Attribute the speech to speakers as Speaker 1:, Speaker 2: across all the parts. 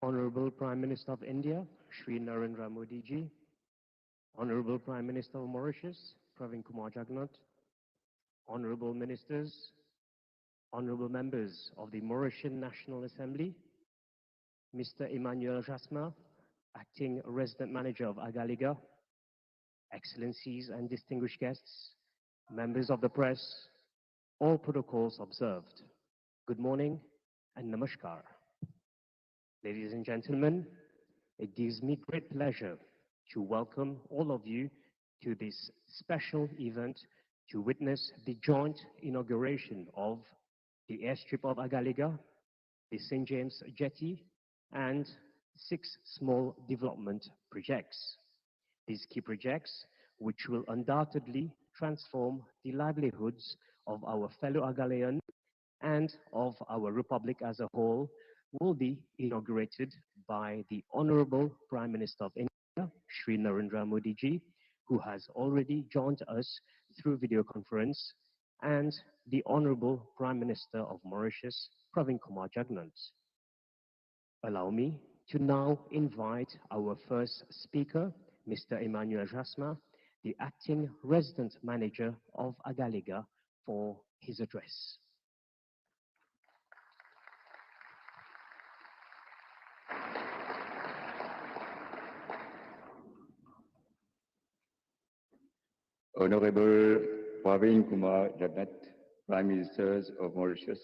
Speaker 1: Honorable Prime Minister of India, Shri Narendra Modi ji, Honorable Prime Minister of Mauritius, Pravin Kumar Jugnauth, Honorable Ministers, Honorable Members of the Mauritian National Assembly, Mr. Emmanuel Jasma, Acting Resident Manager of Agalgea, Excellencies and distinguished guests, members of the press, all protocols observed. Good morning and namaskar. Ladies and gentlemen, it gives me great pleasure to welcome all of you to this special event to witness the joint inauguration of the airstrip of Agalgea, the St. James Jetty, and 6 small development projects. These key projects, which will undoubtedly transform the livelihoods of our fellow Agaleans and of our Republic as a whole, will be inaugurated by the Honorable Prime Minister of India, Shri Narendra Modi ji, who has already joined us through video conference, and the Honorable Prime Minister of Mauritius, Pravin Kumar Jugnauth. Allow me to now invite our first speaker, Mr. Emmanuel Jasma, the Acting Resident Manager of Agalgea, for his address.
Speaker 2: Honorable Pravin Kumar Jugnauth, Prime Minister of Mauritius,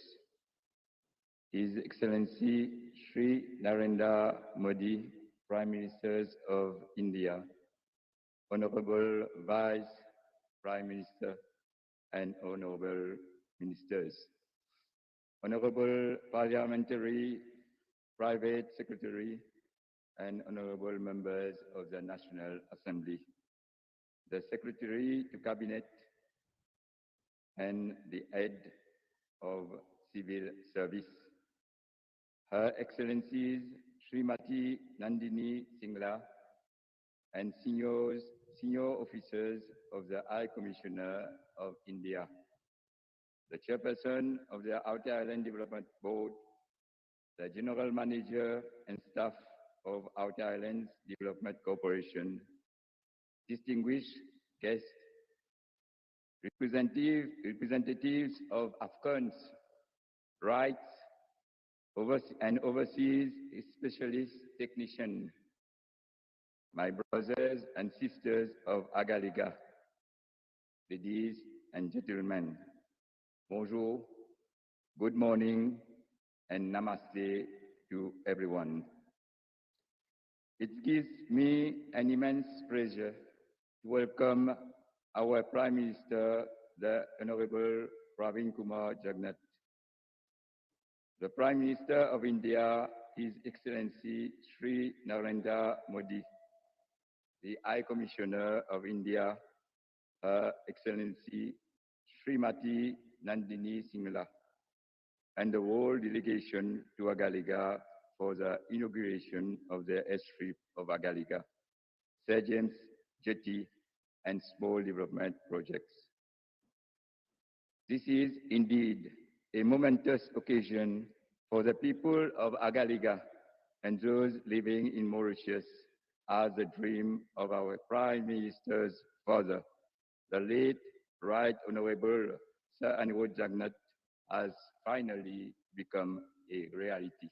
Speaker 2: His Excellency Shri Narendra Modi, Prime Minister of India, Honorable Vice Prime Minister and Honorable Ministers, Honorable Parliamentary Private Secretary and Honorable Members of the National Assembly, the Secretary to Cabinet and the Head of Civil Service, Her Excellencies Srimati Nandini Singla and senior officers of the High Commissioner of India, the Chairperson of the Outer Island Development Board, the General Manager and staff of Outer Islands Development Corporation, distinguished guests, representatives of Afghans' rights and overseas specialist technicians, my brothers and sisters of Agalgea, ladies and gentlemen, bonjour, good morning, and namaste to everyone. It gives me an immense pleasure to welcome our Prime Minister, the Honorable Pravin Kumar Jugnauth, the Prime Minister of India, His Excellency Shri Narendra Modi, the High Commissioner of India, Her Excellency Srimati Nandini Singla, and the whole delegation to Agalgea for the inauguration of the airstrip of Agalgea, St. James Jetty, and small development projects. This is indeed a momentous occasion for the people of Agalgea and those living in Mauritius, as the dream of our Prime Minister's father, the late Right Honorable Sir Narendra Jugnauth, has finally become a reality.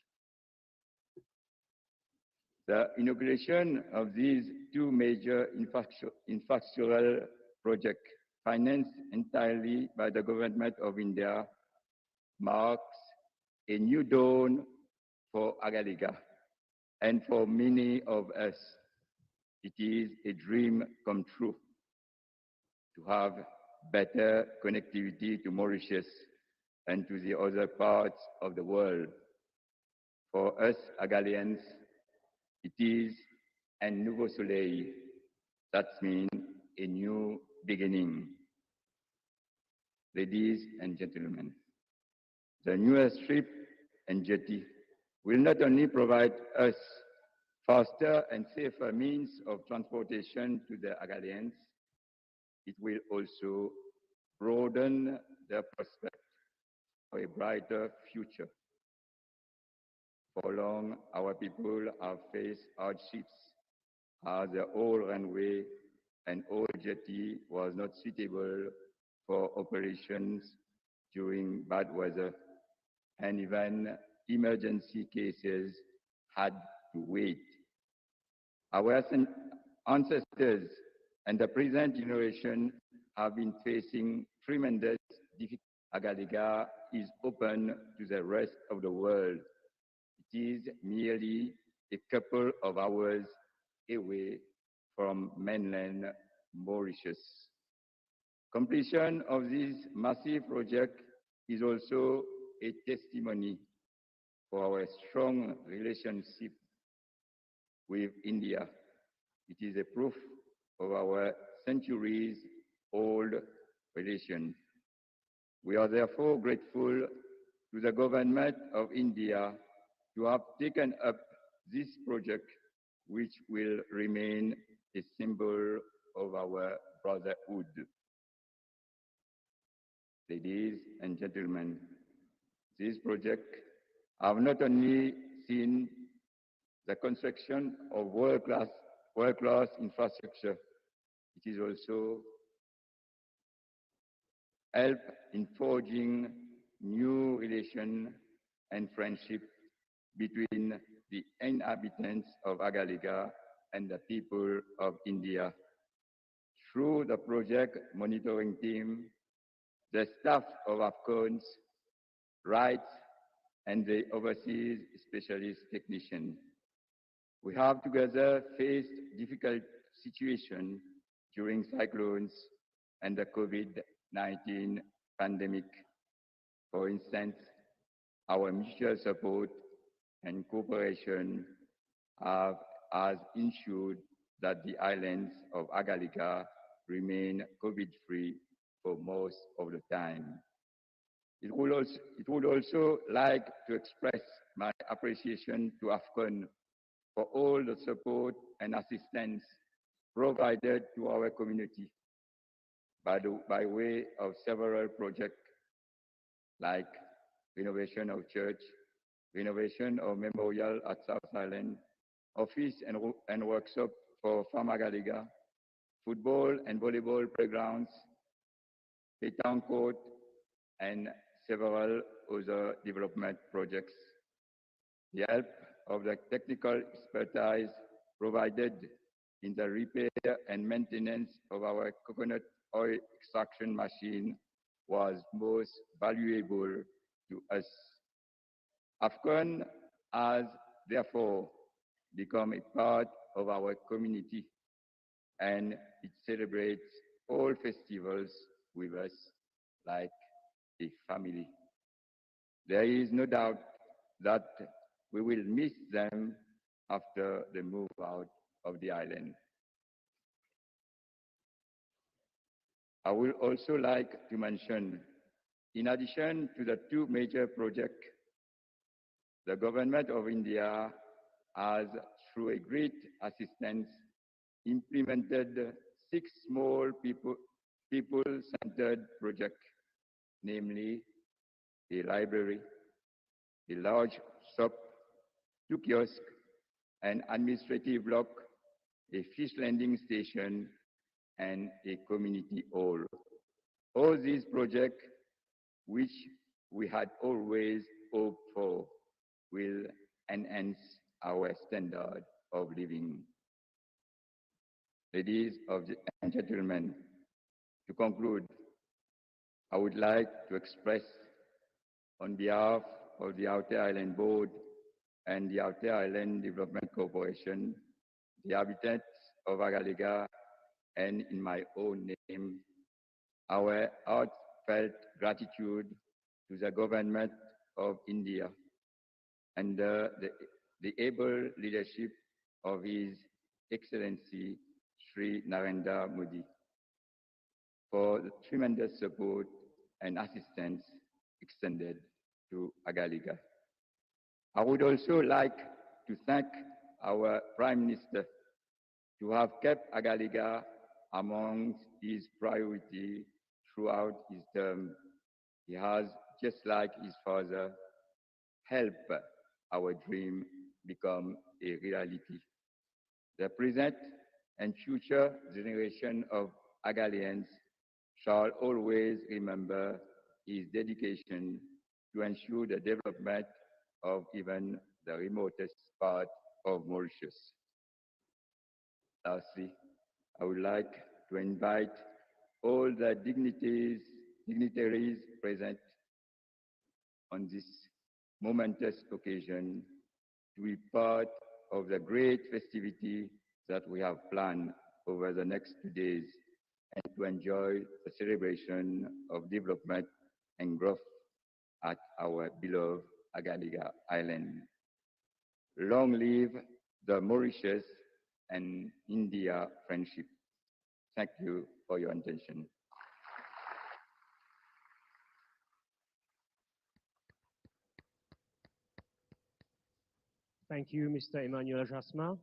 Speaker 2: The inauguration of these 2 major infrastructural projects, financed entirely by the Government of India, marks a new dawn for Agalgea and for many of us. It is a dream come true to have better connectivity to Mauritius and to the other parts of the world. For us Agaleans, it is un nouveau soleil. That means a new beginning. Ladies and gentlemen, the new airstrip and jetty will not only provide us faster and safer means of transportation to the Agaleans, it will also broaden their prospect for a brighter future. For long, our people have faced hardships as the old runway and old jetty was not suitable for operations during bad weather, and even emergency cases had to wait. Our ancestors and the present generation have been facing tremendous difficulties. Agalgea is open to the rest of the world. It is merely a couple of hours away from mainland Mauritius. Completion of this massive project is also a testimony for our strong relationship with India. It is a proof of our centuries-old relation. We are therefore grateful to the government of India to have taken up this project, which will remain a symbol of our brotherhood. Ladies and gentlemen, this project have not only seen the construction of world-class infrastructure, it is also help in forging new relations and friendship between the inhabitants of Agalgea and the people of India. Through the project monitoring team, the staff of AFCONS, rights, and the overseas specialist technician, we have together faced difficult situations during cyclones and the COVID-19 pandemic. For instance, our mutual support and cooperation has ensured that the islands of Agalgea remain COVID-free for most of the time. It would also like to express my appreciation to AFCON for all the support and assistance provided to our community by way of several projects like renovation of church, renovation of memorial at South Island, office and workshop for Farm Agalgea, football and volleyball playgrounds, pétanque court, and several other development projects. The help of the technical expertise provided in the repair and maintenance of our coconut oil extraction machine was most valuable to us. AFCON has therefore become a part of our community, and it celebrates all festivals with us like a family. There is no doubt that we will miss them after they move out of the island. I would also like to mention, in addition to the two major projects, the government of India has, through a great assistance, implemented 6 small people-centered projects, namely a library, a large shop, 2 kiosks, an administrative block, a fish landing station, and a community hall. All these projects, which we had always hoped for, will enhance our standard of living. Ladies and gentlemen, to conclude, I would like to express on behalf of the Outer Island Board and the Outer Island Development Corporation, the inhabitants of Agalgea, and in my own name, our heartfelt gratitude to the government of India and the able leadership of His Excellency Sri Narendra Modi for the tremendous support and assistance extended to Agalgea. I would also like to thank our Prime Minister to have kept Agalgea among his priorities throughout his term. He has, just like his father, helped our dream become a reality. The present and future generation of Agaleans shall always remember his dedication to ensure the development of even the remotest part of Mauritius. Lastly, I would like to invite all the dignitaries present on this momentous occasion to be part of the great festivity that we have planned over the next 2 days and to enjoy the celebration of development and growth at our beloved Agalgea Island. Long live the Mauritius and India friendship. Thank you for your attention.
Speaker 1: Thank you, Mr. Emmanuel Jasmin.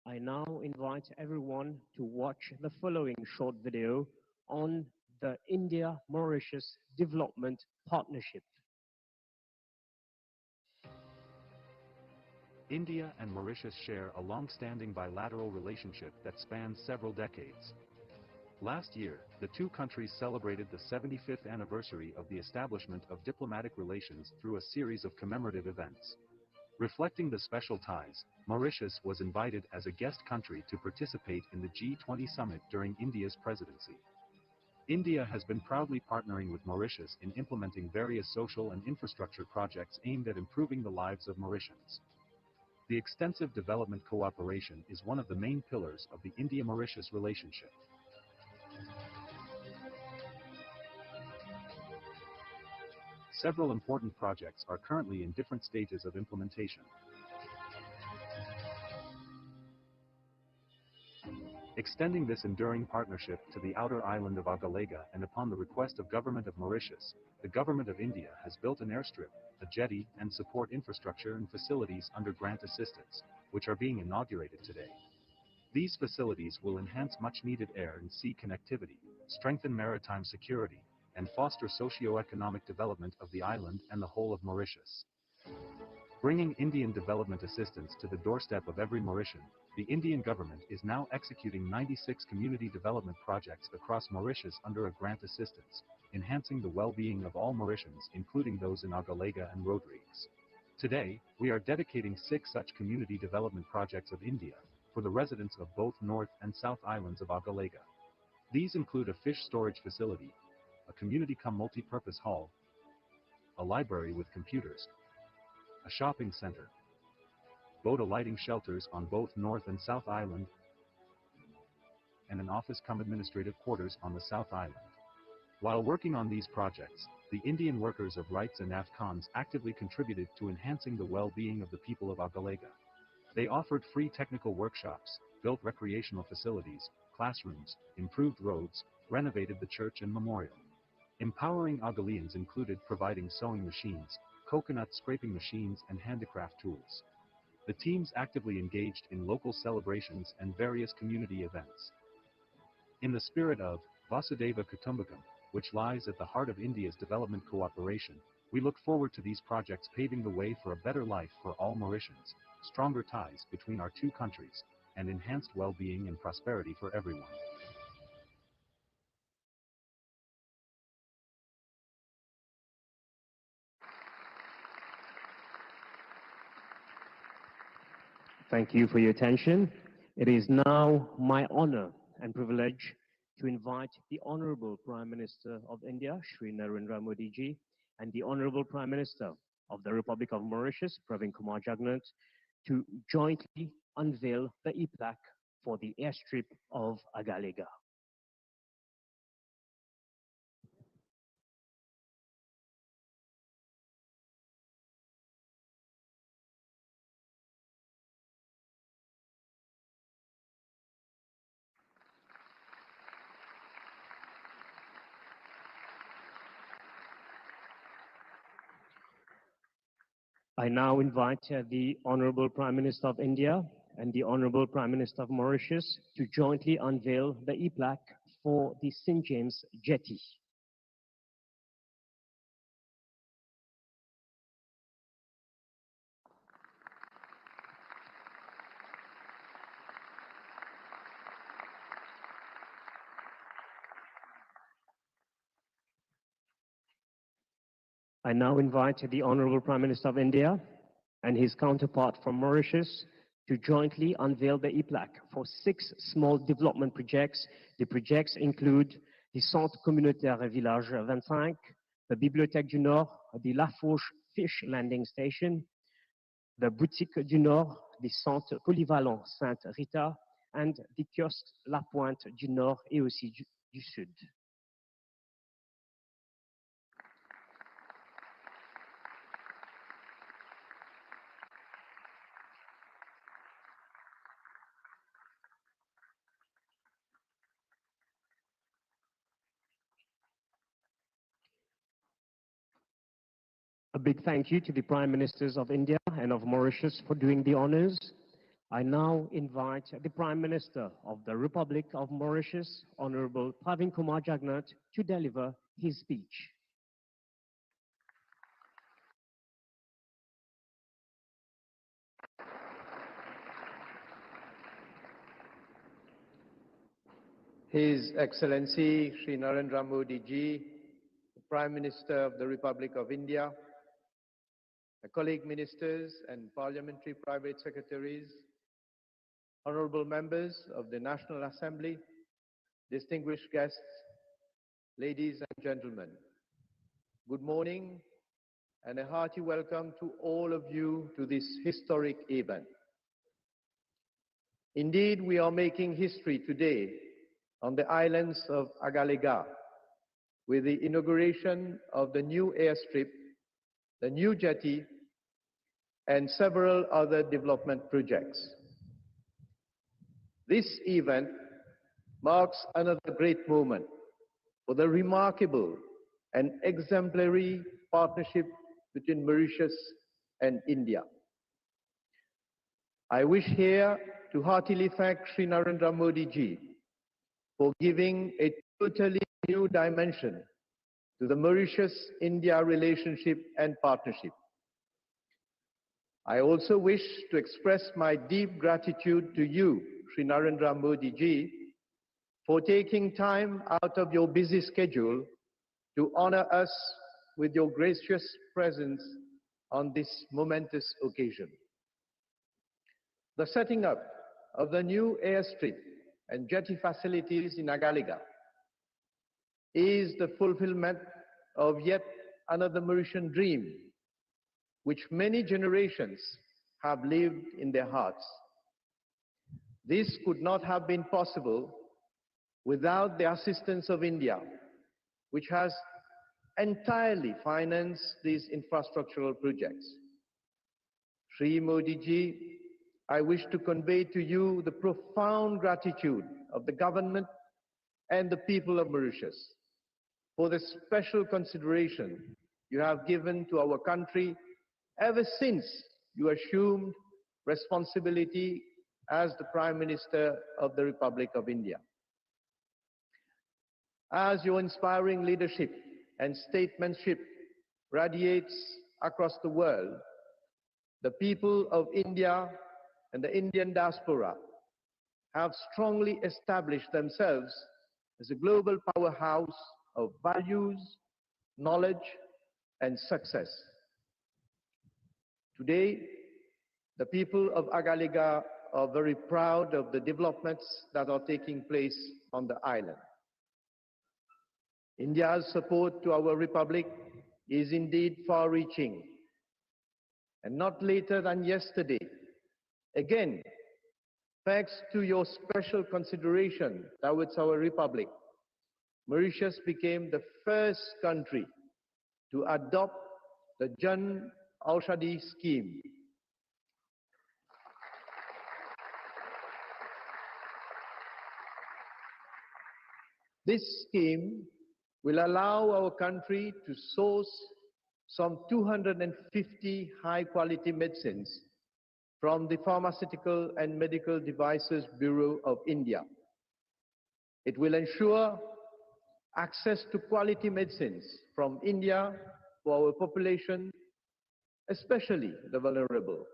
Speaker 1: I now invite everyone to watch the following short video on the India-Mauritius Development Partnership.
Speaker 3: India and Mauritius share a long-standing bilateral relationship that spans several decades. Last year, the two countries celebrated the 75th anniversary of the establishment of diplomatic relations through a series of commemorative events. Reflecting the special ties, Mauritius was invited as a guest country to participate in the G20 summit during India's presidency. India has been proudly partnering with Mauritius in implementing various social and infrastructure projects aimed at improving the lives of Mauritians. The extensive development cooperation is one of the main pillars of the India-Mauritius relationship. Several important projects are currently in different stages of implementation. Extending this enduring partnership to the outer island of Agalgea, and upon the request of Government of Mauritius, the Government of India has built an airstrip, a jetty, and support infrastructure and facilities under grant assistance, which are being inaugurated today. These facilities will enhance much-needed air and sea connectivity, strengthen maritime security, and foster socio-economic development of the island and the whole of Mauritius. Bringing Indian development assistance to the doorstep of every Mauritian, the Indian government is now executing 96 community development projects across Mauritius under a grant assistance, enhancing the well-being of all Mauritians, including those in Agalgea and Rodrigues. Today, we are dedicating 6 such community development projects of India for the residents of both North and South Islands of Agalgea. These include a fish storage facility, a community-cum-multi-purpose hall, a library with computers, a shopping center, boat alighting shelters on both North and South Island, and an office-cum-administrative quarters on the South Island. While working on these projects, the Indian workers of rights and AFCONs actively contributed to enhancing the well-being of the people of Agalgea. They offered free technical workshops, built recreational facilities, classrooms, improved roads, renovated the church and memorial. Empowering Agaleans included providing sewing machines, coconut scraping machines, and handicraft tools. The teams actively engaged in local celebrations and various community events. In the spirit of Vasudeva Kutumbakam, which lies at the heart of India's development cooperation, we look forward to these projects paving the way for a better life for all Mauritians, stronger ties between our two countries, and enhanced well-being and prosperity for everyone.
Speaker 1: Thank you for your attention. It is now my honor and privilege to invite the Honorable Prime Minister of India, Shri Narendra Modi ji, and the Honorable Prime Minister of the Republic of Mauritius, Pravin Kumar Jugnauth, to jointly unveil the e-plaque for the airstrip of Agalgea. I now invite the Honorable Prime Minister of India and the Honorable Prime Minister of Mauritius to jointly unveil the e-plaque for the St. James Jetty. I now invite the Honorable Prime Minister of India and his counterpart from Mauritius to jointly unveil the e-plaque for 6 small development projects. The projects include the Centre Communautaire Village 25, the Bibliothèque du Nord, the La Fourche Fish Landing Station, the Boutique du Nord, the Centre Polyvalent Sainte Rita, and the Kiosque La Pointe du Nord et aussi du Sud. A big thank you to the Prime Ministers of India and of Mauritius for doing the honors. I now invite the Prime Minister of the Republic of Mauritius, Honorable Pravin Kumar Jugnauth, to deliver his speech.
Speaker 4: His Excellency Shri Narendra Modi Ji, the Prime Minister of the Republic of India, my colleague ministers and parliamentary private secretaries, honorable members of the National Assembly, distinguished guests, ladies and gentlemen, good morning and a hearty welcome to all of you to this historic event. Indeed, we are making history today on the islands of Agalgea with the inauguration of the new airstrip, the new jetty, and several other development projects. This event marks another great moment for the remarkable and exemplary partnership between Mauritius and India. I wish here to heartily thank Shri Narendra Modi Ji for giving a totally new dimension to the Mauritius-India relationship and partnership. I also wish to express my deep gratitude to you, Shri Narendra Modi Ji, for taking time out of your busy schedule to honor us with your gracious presence on this momentous occasion. The setting up of the new airstrip and jetty facilities in Agalgea is the fulfillment of yet another Mauritian dream, which many generations have lived in their hearts. This could not have been possible without the assistance of India, which has entirely financed these infrastructural projects. Shri Modi Ji, I wish to convey to you the profound gratitude of the government and the people of Mauritius for the special consideration you have given to our country ever since you assumed responsibility as the Prime Minister of the Republic of India. As your inspiring leadership and statesmanship radiates across the world, the people of India and the Indian diaspora have strongly established themselves as a global powerhouse of values, knowledge, and success. Today, the people of Agalgea are very proud of the developments that are taking place on the island. India's support to our republic is indeed far-reaching, and not later than yesterday, again, thanks to your special consideration towards our republic, Mauritius became the first country to adopt the Jan Aushadhi scheme. This scheme will allow our country to source some 250 high-quality medicines from the Pharmaceutical and Medical Devices Bureau of India. It will ensure access to quality medicines from India for our population, especially the vulnerable.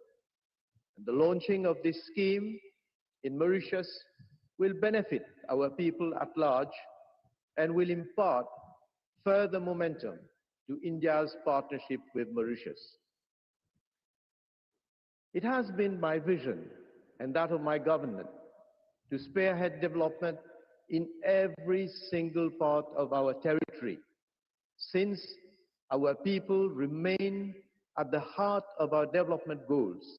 Speaker 4: And the launching of this scheme in Mauritius will benefit our people at large and will impart further momentum to India's partnership with Mauritius. It has been my vision and that of my government to spearhead development in every single part of our territory, since our people remain at the heart of our development goals.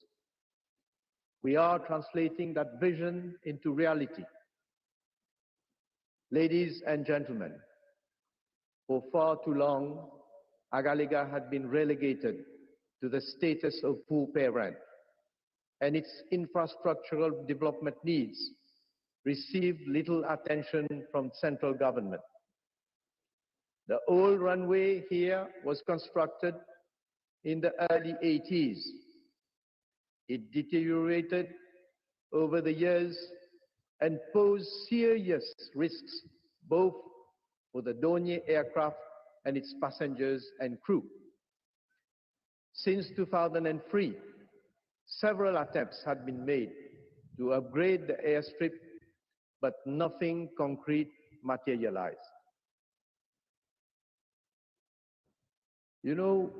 Speaker 4: We are translating that vision into reality. Ladies and gentlemen, for far too long, Agalgea had been relegated to the status of poor parent, and its infrastructural development needs received little attention from central government. The old runway here was constructed in the early 80s. It deteriorated over the years and posed serious risks both for the Dornier aircraft and its passengers and crew. Since 2003, several attempts had been made to upgrade the airstrip, but nothing concrete materialized. You know,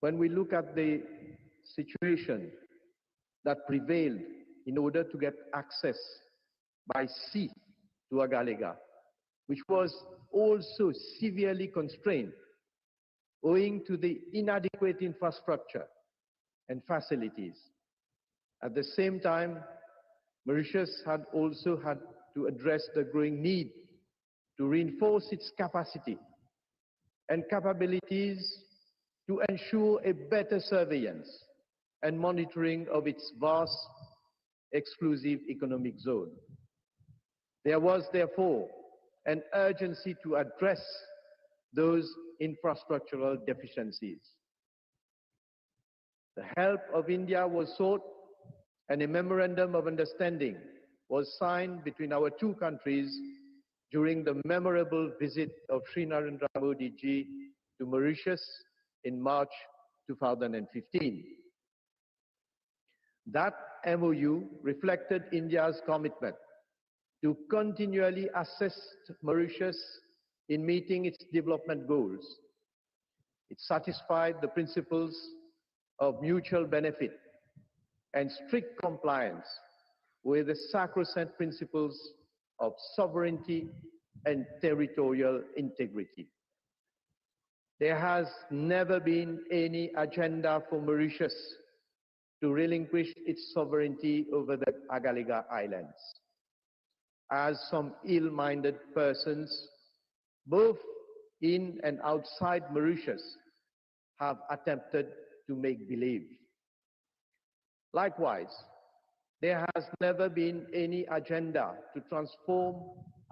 Speaker 4: when we look at the situation that prevailed in order to get access by sea to Agalgea, which was also severely constrained owing to the inadequate infrastructure and facilities. At the same time, Mauritius had also had to address the growing need to reinforce its capacity and capabilities to ensure a better surveillance and monitoring of its vast exclusive economic zone. There was therefore an urgency to address those infrastructural deficiencies. The help of India was sought, and a memorandum of understanding was signed between our two countries during the memorable visit of Sri Narendra Modi ji to Mauritius in March 2015. That MOU reflected India's commitment to continually assist Mauritius in meeting its development goals. It satisfied the principles of mutual benefit and strict compliance with the sacrosanct principles of sovereignty and territorial integrity. There has never been any agenda for Mauritius to relinquish its sovereignty over the Agalgea Islands, as some ill-minded persons, both in and outside Mauritius, have attempted to make believe. Likewise, there has never been any agenda to transform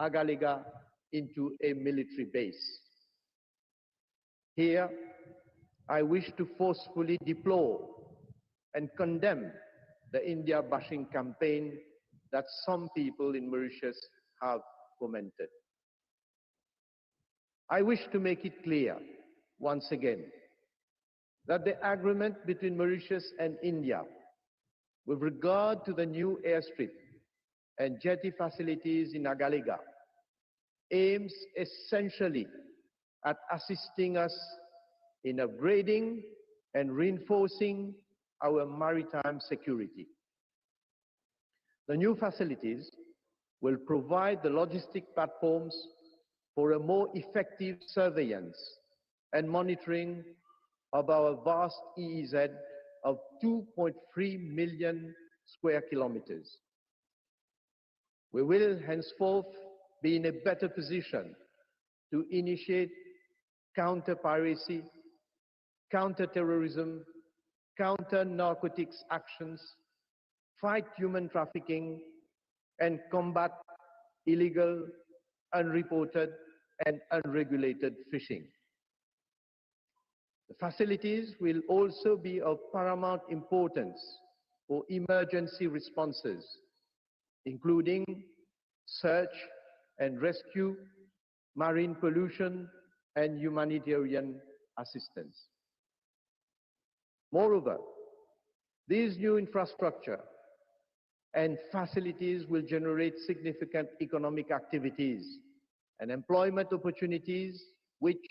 Speaker 4: Agalgea into a military base. Here, I wish to forcefully deplore and condemn the India bashing campaign that some people in Mauritius have fomented. I wish to make it clear, once again, that the agreement between Mauritius and India with regard to the new airstrip and jetty facilities in Agalgea aims essentially at assisting us in upgrading and reinforcing our maritime security. The new facilities will provide the logistic platforms for a more effective surveillance and monitoring of our vast EEZ of 2.3 million square kilometers. We will henceforth be in a better position to initiate counter-piracy, counter-terrorism, counter-narcotics actions, fight human trafficking, and combat illegal, unreported, and unregulated fishing. The facilities will also be of paramount importance for emergency responses, including search and rescue, marine pollution, and humanitarian assistance. Moreover, these new infrastructure and facilities will generate significant economic activities and employment opportunities, which,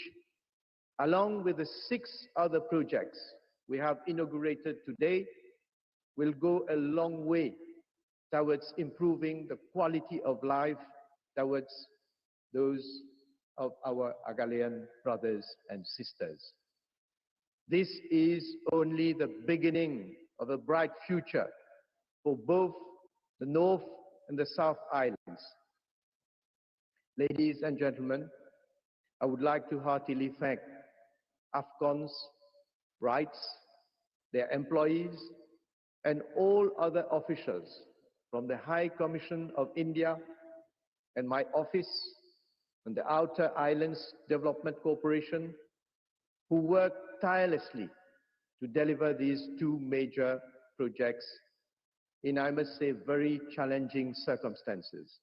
Speaker 4: along with the 6 other projects we have inaugurated today, will go a long way towards improving the quality of life towards those of our Agalean brothers and sisters. This is only the beginning of a bright future for both the North and the South Islands. Ladies and gentlemen, I would like to heartily thank AFCON's rights, their employees, and all other officials from the High Commission of India and my office and the Outer Islands Development Corporation, who worked tirelessly to deliver these 2 major projects in, I must say, very challenging circumstances.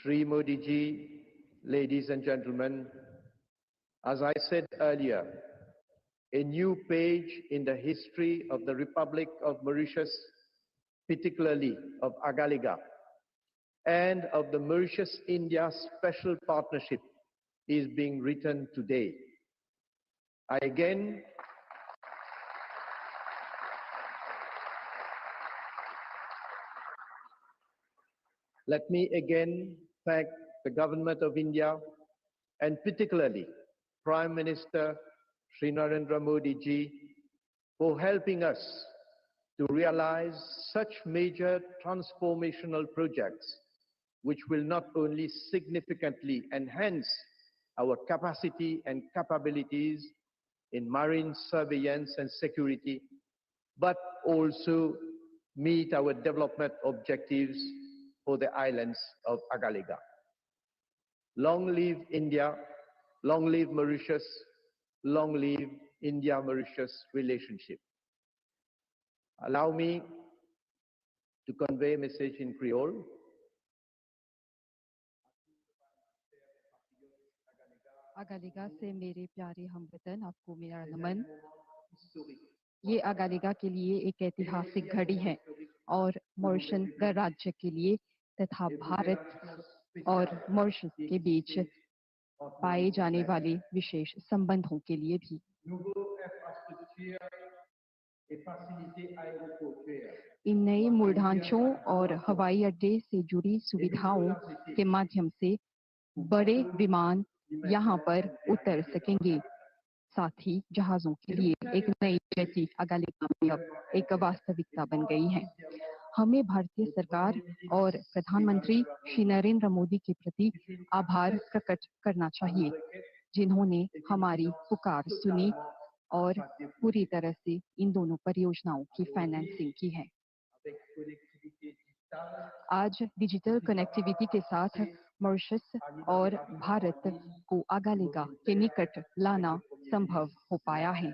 Speaker 4: Shri Modi ji, ladies and gentlemen, as I said earlier, a new page in the history of the Republic of Mauritius, particularly of Agalgea, and of the Mauritius-India Special Partnership is being written today. Let me again thank the Government of India, and particularly Prime Minister Shri Narendra Modi ji, for helping us to realize such major transformational projects, which will not only significantly enhance our capacity and capabilities in marine surveillance and security, but also meet our development objectives for the islands of Agalgea. Long live India, long live Mauritius, long live India-Mauritius relationship. Allow me to convey a message in Creole.
Speaker 5: अगालिगा से मेरे प्यारे हमवतन, आपको मेरा नमन। ये अगालिगा के लिए एक ऐतिहासिक घड़ी है और मॉरिशस गणराज्य के लिए तथा भारत और मॉरिशस के बीच पाए जाने वाले विशेष संबंधों के लिए भी। इन नए मूल ढांचों और हवाई अड्डे से जुड़ी सुविधाओं के माध्यम से बड़े विमान यहाँ पर उतर सकेंगे। साथ ही जहाजों के लिए एक नई जेटी अगालिगा में अब एक वास्तविकता बन गई है। हमें भारतीय सरकार और प्रधानमंत्री श्री नरेंद्र मोदी के प्रति आभार प्रकट करना चाहिए, जिन्होंने हमारी पुकार सुनी और पूरी तरह से इन दोनों परियोजनाओं की फाइनेंसिंग की है। आज डिजिटल कनेक्टिविटी के साथ मॉरिशस और भारत को अगालिगा के निकट लाना संभव हो पाया है।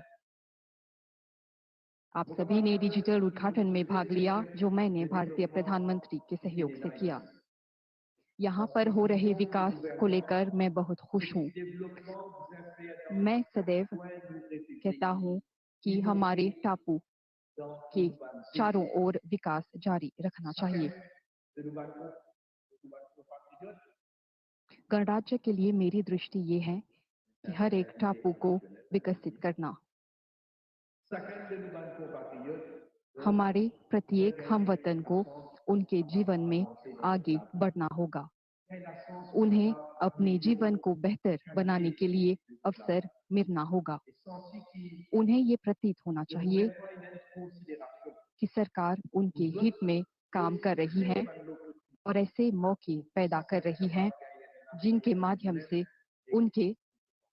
Speaker 5: आप सभी ने डिजिटल उद्घाटन में भाग लिया, जो मैंने भारतीय प्रधानमंत्री के सहयोग से किया। यहाँ पर हो रहे विकास को लेकर मैं बहुत खुश हूँ। मैं सदैव कहता हूँ कि हमारे टापू के चारों ओर विकास जारी रखना चाहिए। गणराज्य के लिए मेरी दृष्टि ये है कि हर एक टापू को विकसित करना। हमारे प्रत्येक हमवतन को उनके जीवन में आगे बढ़ना होगा। उन्हें अपने जीवन को बेहतर बनाने के लिए अवसर मिलना होगा। उन्हें ये प्रतीत होना चाहिए कि सरकार उनके हित में काम कर रही है और ऐसे मौके पैदा कर रही है जिनके माध्यम से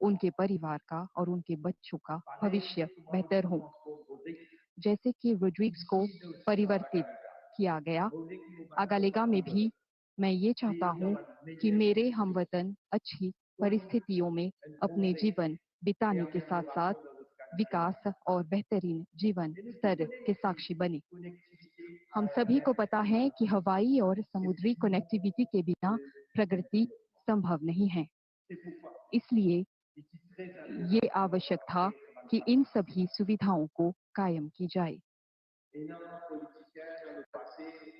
Speaker 5: उनके परिवार का और उनके बच्चों का भविष्य बेहतर हो। जैसे कि रोड्रिग्स को परिवर्तित किया गया, अगालिगा में भी मैं ये चाहता हूँ कि मेरे हमवतन अच्छी परिस्थितियों में अपने जीवन बिताने के साथ साथ विकास और बेहतरीन जीवन स्तर के साक्षी बने। हम सभी को पता है कि हवाई और समुद्री कनेक्टिविटी के बिना प्रगति संभव नहीं है। इसलिए ये आवश्यक था कि इन सभी सुविधाओं को कायम की जाए।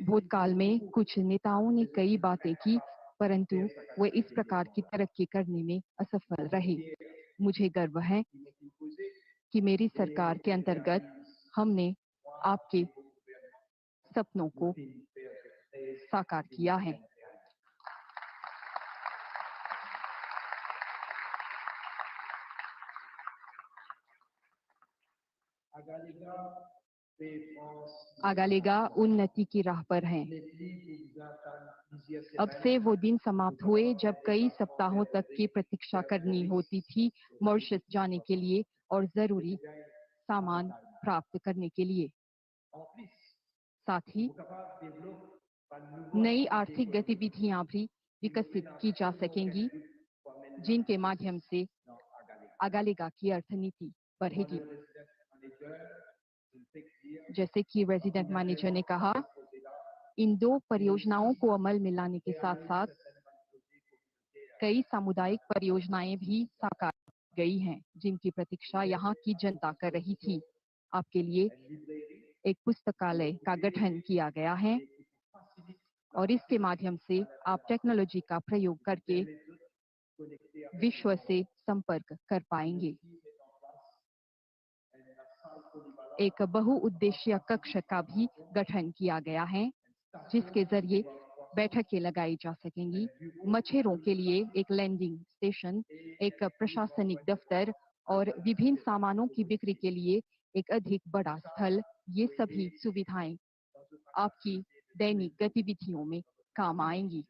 Speaker 5: भूतकाल में कुछ नेताओं ने कई बातें की परंतु वे इस प्रकार की तरक्की करने में असफल रहे। मुझे गर्व है कि मेरी सरकार के अंतर्गत हमने आपके सपनों को साकार किया है। आगालेगा उन्नति की राह पर हैं। अब से वो दिन समाप्त हुए जब कई सप्ताहों तक की प्रतीक्षा करनी होती थी मॉरिशस जाने के लिए और जरूरी सामान प्राप्त करने के लिए। साथ ही नई आर्थिक गतिविधियां भी विकसित की जा सकेंगी जिनके माध्यम से आगालेगा की अर्थनीति बढ़ेगी। जैसे कि रेजिडेंट मैनेजर ने कहा, इन 2 परियोजनाओं को अमल में लाने के साथ साथ कई सामुदायिक परियोजनाएं भी साकार गई हैं जिनकी प्रतीक्षा यहाँ की जनता कर रही थी। आपके लिए एक पुस्तकालय का गठन किया गया है और इसके माध्यम से आप टेक्नोलॉजी का प्रयोग करके विश्व से संपर्क कर पाएंगे। एक बहुउद्देशीय कक्ष का भी गठन किया गया है जिसके जरिए बैठकें लगाई जा सकेंगी। मछेरों के लिए एक लैंडिंग स्टेशन, एक प्रशासनिक दफ्तर और विभिन्न सामानों की बिक्री के लिए एक अधिक बड़ा स्थल, ये सभी सुविधाएं आपकी दैनिक गतिविधियों में काम आएंगी।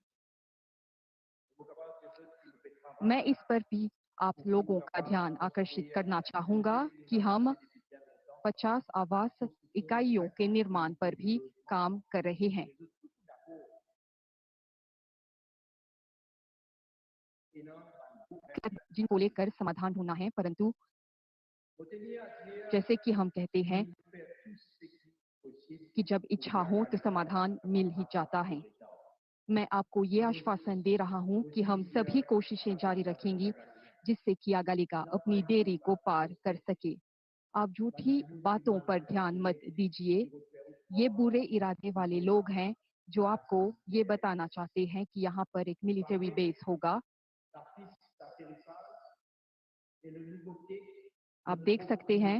Speaker 5: मैं इस पर भी आप लोगों का ध्यान आकर्षित करना चाहूंगा कि हम 50 आवास इकाइयों के निर्माण पर भी काम कर रहे हैं। जिनको लेकर समाधान ढूंढना है, परंतु जैसे कि हम कहते हैं कि जब इच्छा हो तो समाधान मिल ही जाता है। मैं आपको ये आश्वासन दे रहा हूं कि हम सभी कोशिशें जारी रखेंगी जिससे कि आगालेगा अपनी देरी को पार कर सके। आप झूठी बातों पर ध्यान मत दीजिए। ये बुरे इरादे वाले लोग हैं जो आपको ये बताना चाहते हैं कि यहाँ पर एक मिलिट्री बेस होगा। आप देख सकते हैं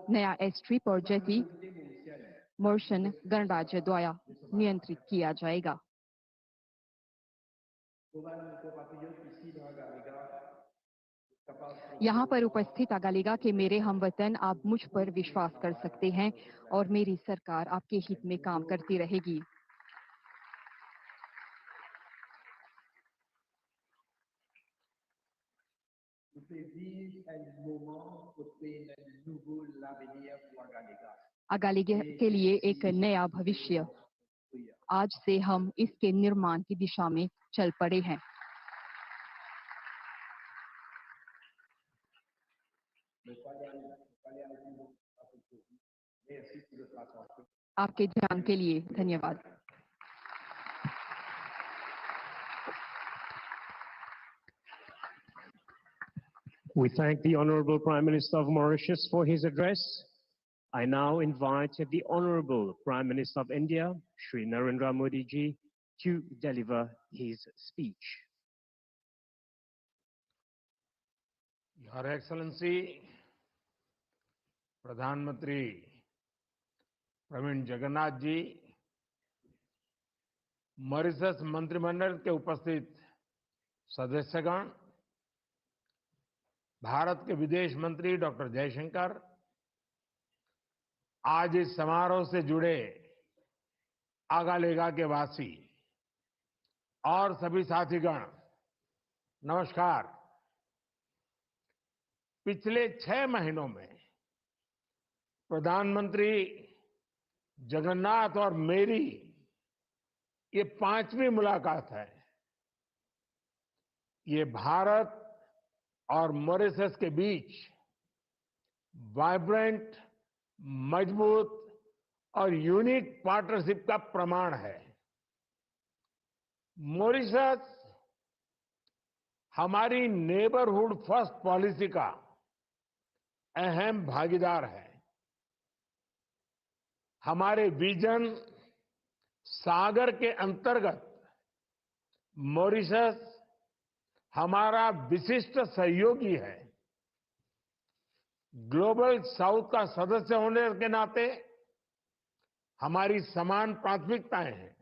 Speaker 5: नया एयरस्ट्रिप और जेटी मॉरिशन गणराज्य द्वारा नियंत्रित किया जाएगा। यहाँ पर उपस्थित आगालेगा के मेरे हमवतन, आप मुझ पर विश्वास कर सकते हैं और मेरी सरकार आपके हित में काम करती रहेगी। आगालेगा के लिए एक नया भविष्य, आज से हम इसके निर्माण की दिशा में चल पड़े हैं। आपके ध्यान के लिए धन्यवाद।
Speaker 1: We thank the Honorable Prime Minister of Mauritius for his address. I now invite the Honorable Prime Minister of India, Shri Narendra Modi ji, to deliver his speech.
Speaker 6: Your Excellency, प्रधानमंत्री प्रवीण जगन्नाथ जी, मॉरिशस मंत्रिमंडल के उपस्थित सदस्यगण, भारत के विदेश मंत्री doctor Jaishankar, आज इस समारोह से जुड़े आगालेगा के वासी और सभी साथीगण, नमस्कार। पिछले 6 महीनों में प्रधानमंत्री जगन्नाथ और मेरी ये 5वीं मुलाकात है। ये भारत और मॉरिशस के बीच वाइब्रेंट, मजबूत और यूनिक पार्टनरशिप का प्रमाण है। मॉरिशस हमारी नेबरहुड फर्स्ट पॉलिसी का अहम भागीदार है। हमारे विजन, सागर के अंतर्गत मॉरिशस हमारा विशिष्ट सहयोगी है। ग्लोबल साउथ का सदस्य होने के नाते हमारी समान प्राथमिकताएं हैं।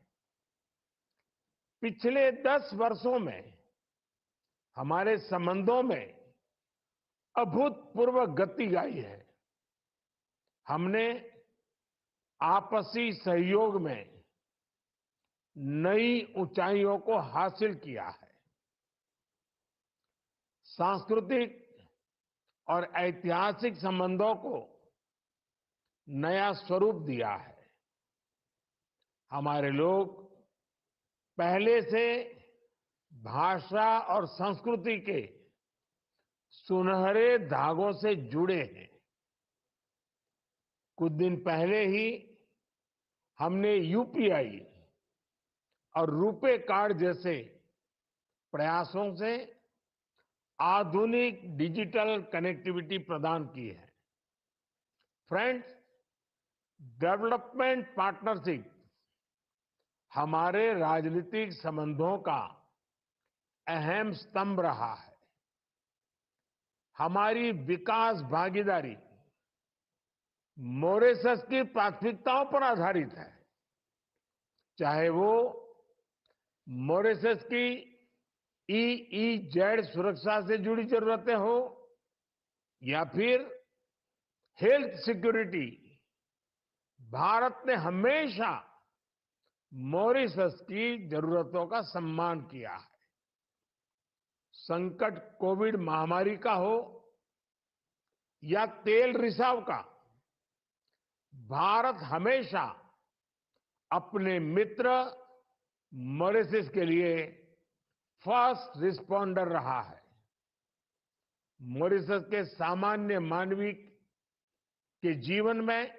Speaker 6: पिछले 10 वर्षों में हमारे संबंधों में अभूतपूर्व गति आई है। हमने आपसी सहयोग में नई ऊंचाइयों को हासिल किया है। सांस्कृतिक और ऐतिहासिक संबंधों को नया स्वरूप दिया है। हमारे लोग पहले से भाषा और संस्कृति के सुनहरे धागों से जुड़े हैं। कुछ दिन पहले ही हमने यूपीआई और रुपे कार्ड जैसे प्रयासों से आधुनिक डिजिटल कनेक्टिविटी प्रदान की है। फ्रेंड्स, डेवलपमेंट पार्टनरशिप हमारे राजनीतिक संबंधों का अहम स्तंभ रहा है। हमारी विकास भागीदारी मॉरिशस की प्राथमिकताओं पर आधारित है। चाहे वो मॉरिशस की EEZ सुरक्षा से जुड़ी जरूरतें हो या फिर हेल्थ सिक्योरिटी, भारत ने हमेशा मॉरिशस की जरूरतों का सम्मान किया है। संकट कोविड महामारी का हो या तेल रिसाव का, भारत हमेशा अपने मित्र मॉरिशस के लिए फर्स्ट रिस्पॉन्डर रहा है। मॉरिशस के सामान्य मानवी के जीवन में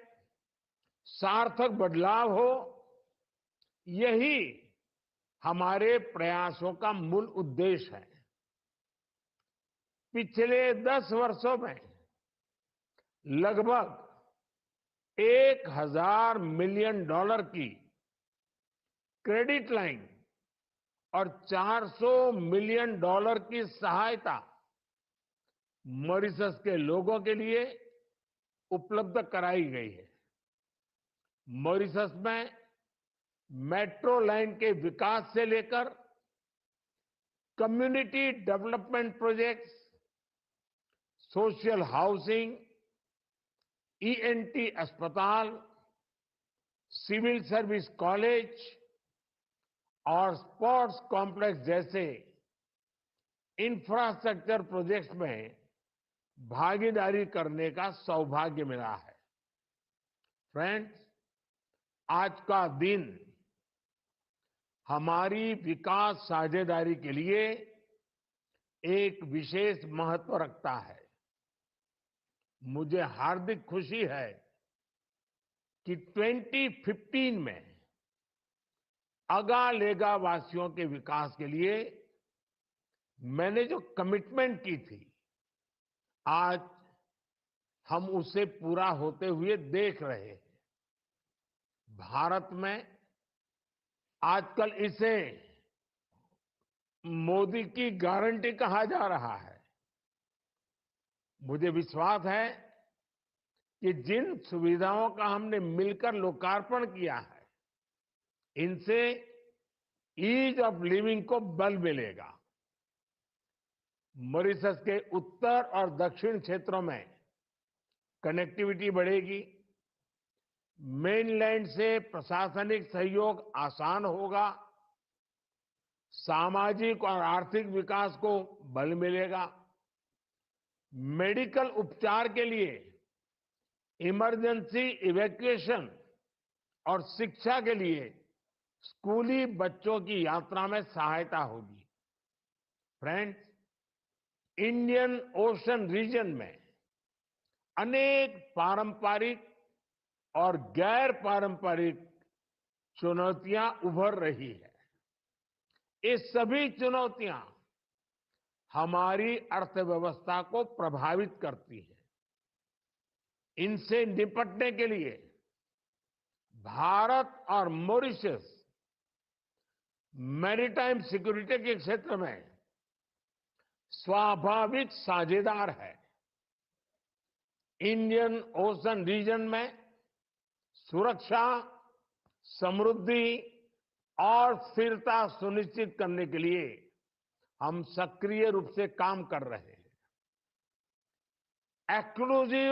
Speaker 6: सार्थक बदलाव हो, यही हमारे प्रयासों का मूल उद्देश्य है। पिछले 10 वर्षों में लगभग $1000 मिलियन की क्रेडिट लाइन और $400 मिलियन की सहायता मॉरिशस के लोगों के लिए उपलब्ध कराई गई है। मॉरिशस में मेट्रो लाइन के विकास से लेकर community development projects, social housing, ENT अस्पताल, सिविल सर्विस कॉलेज और स्पोर्ट्स कॉम्प्लेक्स जैसे इंफ्रास्ट्रक्चर प्रोजेक्ट्स में भागीदारी करने का सौभाग्य मिला है। फ्रेंड्स, आज का दिन हमारी विकास साझेदारी के लिए एक विशेष महत्व रखता है। मुझे हार्दिक खुशी है कि 2015 में अगालेगा वासियों के विकास के लिए मैंने जो कमिटमेंट की थी, आज हम उसे पूरा होते हुए देख रहे हैं। भारत में आजकल इसे मोदी की गारंटी कहा जा रहा है। मुझे विश्वास है कि जिन सुविधाओं का हमने मिलकर लोकार्पण किया है, इनसे ईज ऑफ लिविंग को बल मिलेगा। मॉरिशस के उत्तर और दक्षिण क्षेत्रों में कनेक्टिविटी बढ़ेगी, मेनलैंड से प्रशासनिक सहयोग आसान होगा, सामाजिक और आर्थिक विकास को बल मिलेगा, मेडिकल उपचार के लिए इमरजेंसी इवैक्यूएशन और शिक्षा के लिए स्कूली बच्चों की यात्रा में सहायता होगी। फ्रेंड्स, इंडियन ओशन रीजन में अनेक पारंपरिक और गैर पारंपरिक चुनौतियां उभर रही है। ये सभी चुनौतियां हमारी अर्थव्यवस्था को प्रभावित करती है। इनसे निपटने के लिए भारत और मॉरिशस मैरीटाइम सिक्योरिटी के क्षेत्र में स्वाभाविक साझेदार है। इंडियन ओशन रीजन में सुरक्षा, समृद्धि और स्थिरता सुनिश्चित करने के लिए हम सक्रिय रूप से काम कर रहे हैं। एक्सक्लूसिव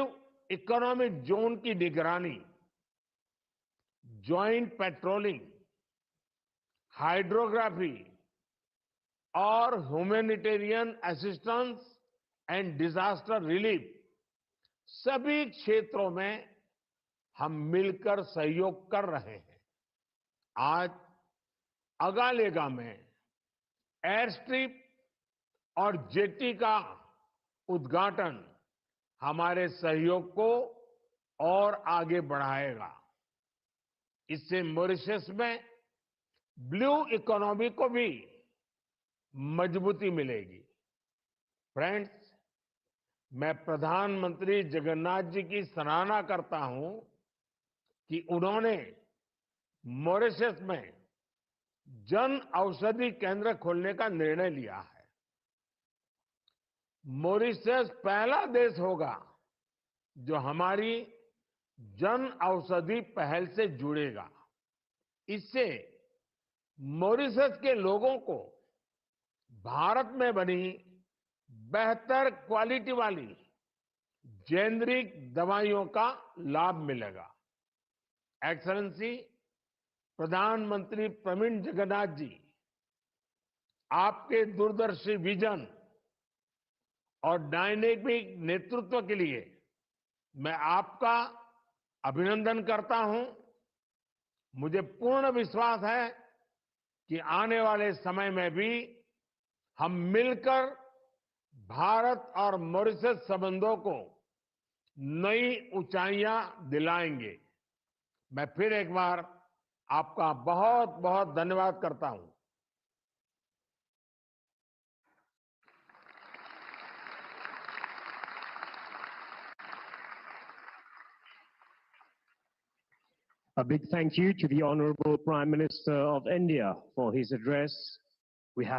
Speaker 6: इकोनॉमिक जोन की निगरानी, ज्वाइंट पेट्रोलिंग, हाइड्रोग्राफी और humanitarian assistance and disaster relief, सभी क्षेत्रों में हम मिलकर सहयोग कर रहे हैं। आज अगालेगा में एयर स्ट्रिप और जेटी का उद्घाटन हमारे सहयोग को और आगे बढ़ाएगा। इससे मॉरिशस में ब्लू इकोनॉमी को भी मजबूती मिलेगी। फ्रेंड्स, मैं प्रधानमंत्री जगन्नाथ जी की सराहना करता हूं कि उन्होंने मॉरिशस में जन औषधि केंद्र खोलने का निर्णय लिया है। मॉरिशस पहला देश होगा जो हमारी जन औषधि पहल से जुड़ेगा। इससे मॉरिशस के लोगों को भारत में बनी बेहतर क्वालिटी वाली जेनेरिक दवाइयों का लाभ मिलेगा। एक्सेलेंसी, प्रधानमंत्री प्रवीण जगन्नाथ जी, आपके दूरदर्शी विजन और डायनेमिक नेतृत्व के लिए मैं आपका अभिनंदन करता हूं। मुझे पूर्ण विश्वास है कि आने वाले समय में भी हम मिलकर भारत और मॉरिशस संबंधों को नई ऊंचाइयां दिलाएंगे। मैं फिर एक बार आपका बहुत बहुत धन्यवाद करता हूं।
Speaker 1: A big thank you to the Honorable Prime Minister of India for his address